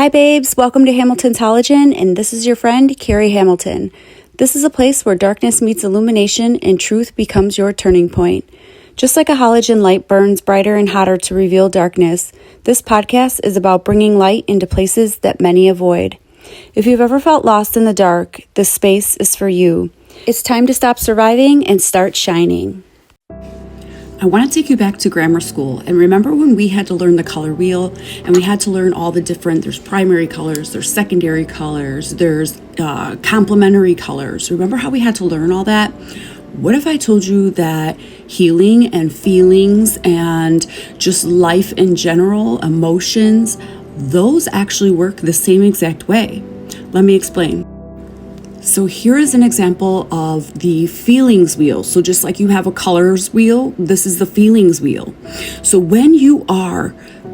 Hi babes, welcome to Hamilton's Halogen, and this is your friend, Carrie Hamilton. This is a place where darkness meets illumination and truth becomes your turning point. Just like a halogen light burns brighter and hotter to reveal darkness, this podcast is about bringing light into places that many avoid. If you've ever felt lost in the dark, this space is for you. It's time to stop surviving and start shining. I want to take you back to grammar school, and remember when we had to learn the color wheel, and we had to learn all the different, there's primary colors, there's secondary colors, there's complementary colors. Remember how we had to learn all that? What if I told you that healing and feelings and just life in general, emotions, those actually work the same exact way? Let me explain. So here is an example of the feelings wheel. So just like you have a colors wheel, this is the feelings wheel. So when you are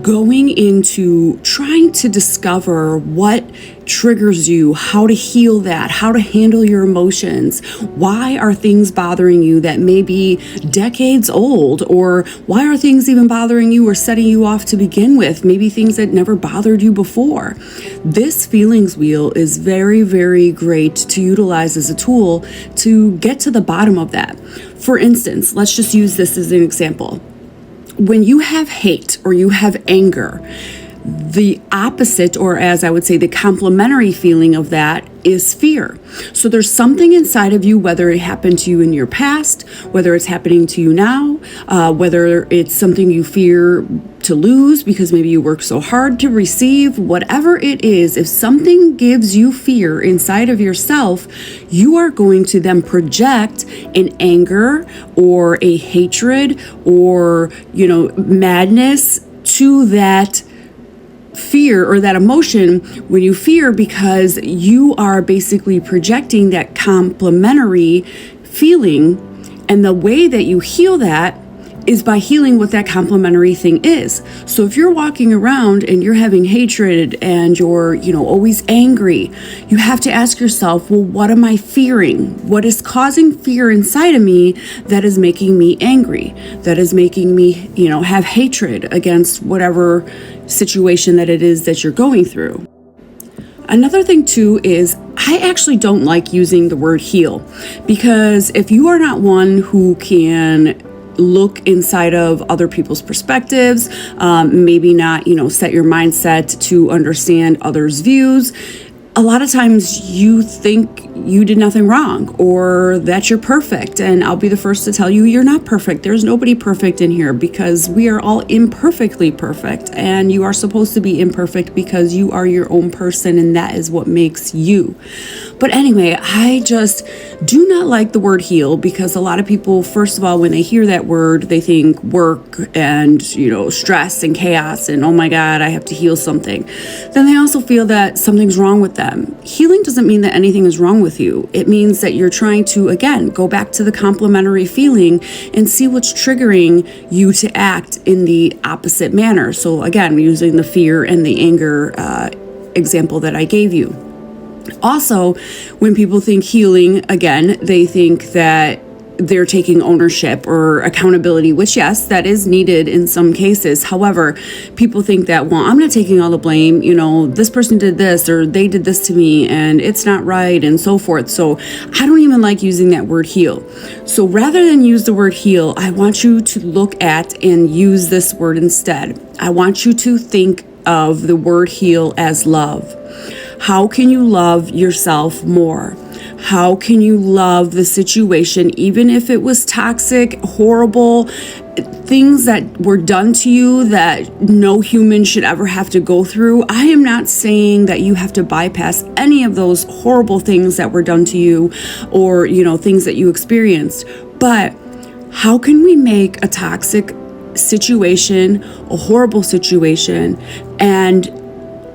going into trying to discover what triggers you, how to heal that, how to handle your emotions, why are things bothering you that may be decades old, or why are things even bothering you or setting you off to begin with, maybe things that never bothered you before. This feelings wheel is very, very great to utilize as a tool to get to the bottom of that. For instance, let's just use this as an example. When you have hate or you have anger, the opposite, or as I would say, the complementary feeling of that is fear. So there's something inside of you, whether it happened to you in your past, whether it's happening to you now, whether it's something you fear to lose because maybe you work so hard to receive, whatever it is, if something gives you fear inside of yourself, you are going to then project an anger or a hatred or, madness to that fear or that emotion when you fear, because you are basically projecting that complementary feeling. And the way that you heal that is by healing what that complementary thing is. So if you're walking around and you're having hatred and you're, always angry, you have to ask yourself, well, what am I fearing? What is causing fear inside of me that is making me angry? That is making me, have hatred against whatever situation that it is that you're going through. Another thing too is I actually don't like using the word heal, because if you are not one who can look inside of other people's perspectives, maybe not, set your mindset to understand others' views, a lot of times you think you did nothing wrong or that you're perfect. And I'll be the first to tell you, you're not perfect. There's nobody perfect in here, because we are all imperfectly perfect. And you are supposed to be imperfect because you are your own person, and that is what makes you. But anyway, I just do not like the word heal, because a lot of people, first of all, when they hear that word, they think work and, stress and chaos and, oh my God, I have to heal something. Then they also feel that something's wrong with them. Healing doesn't mean that anything is wrong with you. It means that you're trying to, again, go back to the complementary feeling and see what's triggering you to act in the opposite manner. So again, using the fear and the anger example that I gave you. Also, when people think healing, again, they think that they're taking ownership or accountability, which yes, that is needed in some cases. However, people think that, well, I'm not taking all the blame, this person did this or they did this to me and it's not right and so forth. So I don't even like using that word heal. So rather than use the word heal, I want you to look at and use this word instead. I want you to think of the word heal as love. How can you love yourself more? How can you love the situation, even if it was toxic, horrible, things that were done to you that no human should ever have to go through? I am not saying that you have to bypass any of those horrible things that were done to you or, things that you experienced. But how can we make a toxic situation, a horrible situation, and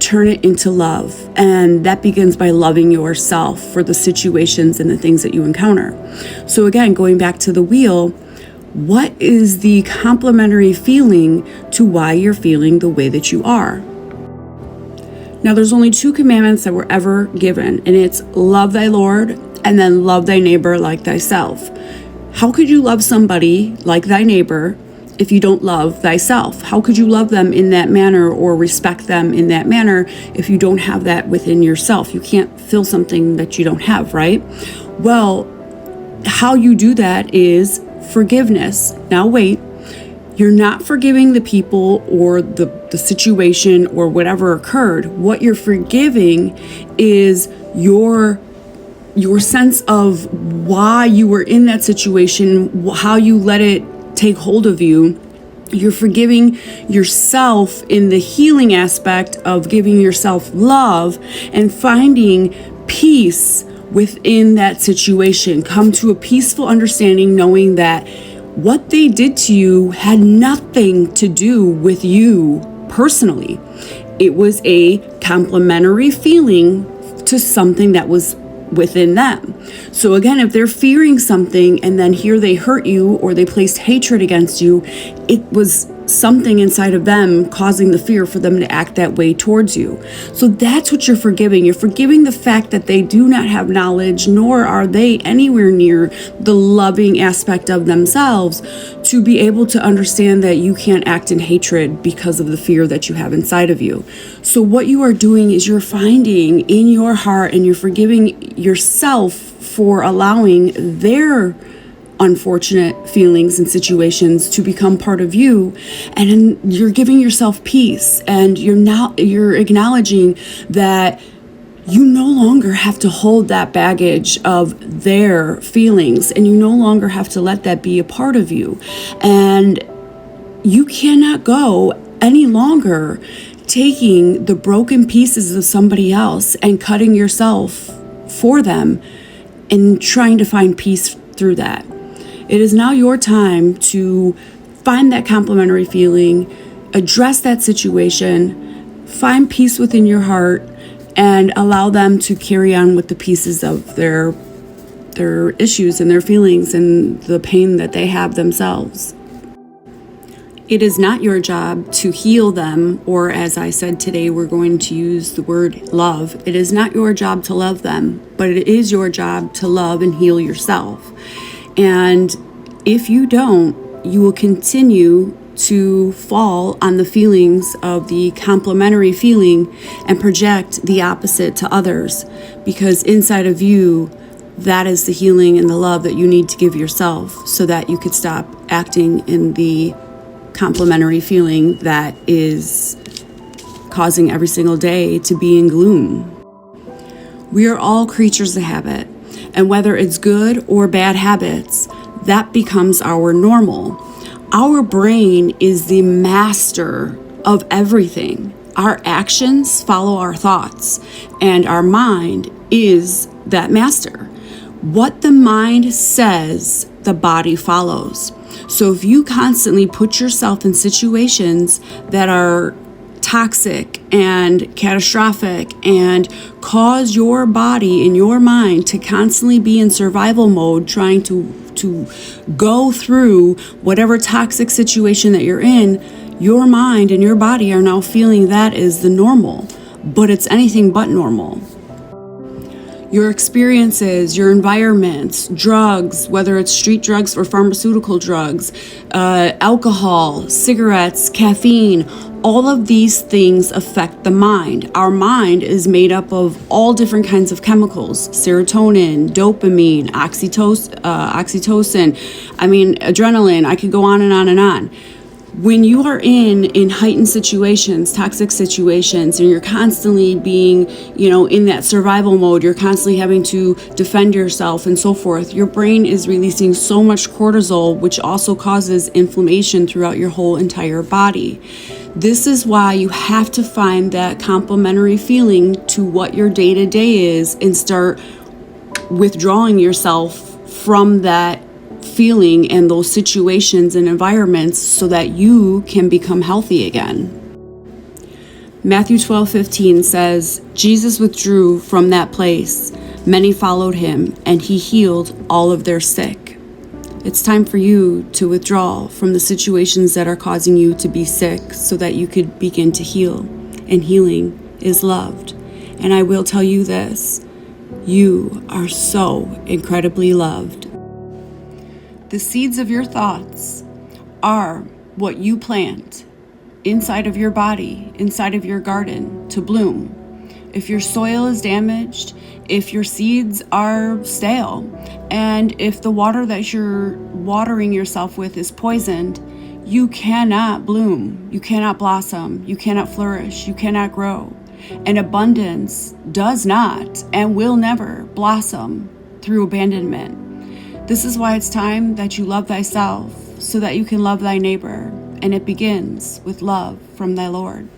turn it into love? And that begins by loving yourself for the situations and the things that you encounter. So again, going back to the wheel, what is the complementary feeling to why you're feeling the way that you are? Now, there's only 2 commandments that were ever given, and it's love thy Lord and then love thy neighbor like thyself. How could you love somebody like thy neighbor if you don't love thyself? How could you love them in that manner or respect them in that manner if you don't have that within yourself? You can't feel something that you don't have, right? Well, how you do that is forgiveness. Now wait, you're not forgiving the people or the situation or whatever occurred. What you're forgiving is your sense of why you were in that situation, how you let it take hold of you. You're forgiving yourself in the healing aspect of giving yourself love and finding peace within that situation. Come to a peaceful understanding, knowing that what they did to you had nothing to do with you personally. It was a complementary feeling to something that was within them. So again, if they're fearing something and then here they hurt you or they placed hatred against you, it was something inside of them causing the fear for them to act that way towards you. So that's what you're forgiving. You're forgiving the fact that they do not have knowledge, nor are they anywhere near the loving aspect of themselves to be able to understand that you can't act in hatred because of the fear that you have inside of you. So what you are doing is you're finding in your heart and you're forgiving yourself for allowing their unfortunate feelings and situations to become part of you, and you're giving yourself peace, and you're acknowledging that you no longer have to hold that baggage of their feelings, and you no longer have to let that be a part of you, and you cannot go any longer taking the broken pieces of somebody else and cutting yourself for them and trying to find peace through that. It is now your time to find that complementary feeling, address that situation, find peace within your heart, and allow them to carry on with the pieces of their issues and their feelings and the pain that they have themselves. It is not your job to heal them, or as I said today, we're going to use the word love. It is not your job to love them, but it is your job to love and heal yourself. And if you don't, you will continue to fall on the feelings of the complementary feeling and project the opposite to others, because inside of you, that is the healing and the love that you need to give yourself so that you could stop acting in the complementary feeling that is causing every single day to be in gloom. We are all creatures of habit, and whether it's good or bad habits, that becomes our normal. Our brain is the master of everything. Our actions follow our thoughts, and our mind is that master. What the mind says, the body follows. So if you constantly put yourself in situations that are toxic and catastrophic and cause your body and your mind to constantly be in survival mode, trying to go through whatever toxic situation that you're in, your mind and your body are now feeling that is the normal, but it's anything but normal. Your experiences, your environments, drugs, whether it's street drugs or pharmaceutical drugs, alcohol, cigarettes, caffeine, all of these things affect the mind. Our mind is made up of all different kinds of chemicals: serotonin, dopamine, oxytocin, adrenaline. I could go on and on and on. When you are in heightened situations, toxic situations, and you're constantly being, in that survival mode, you're constantly having to defend yourself and so forth, your brain is releasing so much cortisol, which also causes inflammation throughout your whole entire body. This is why you have to find that complementary feeling to what your day-to-day is and start withdrawing yourself from that feeling and those situations and environments so that you can become healthy again. Matthew 12:15 says, Jesus withdrew from that place. Many followed him, and he healed all of their sick. It's time for you to withdraw from the situations that are causing you to be sick so that you could begin to heal. And healing is loved. And I will tell you this, you are so incredibly loved. The seeds of your thoughts are what you plant inside of your body, inside of your garden, to bloom. If your soil is damaged, if your seeds are stale, and if the water that you're watering yourself with is poisoned, you cannot bloom, you cannot blossom, you cannot flourish, you cannot grow. And abundance does not and will never blossom through abandonment. This is why it's time that you love thyself so that you can love thy neighbor, and it begins with love from thy Lord.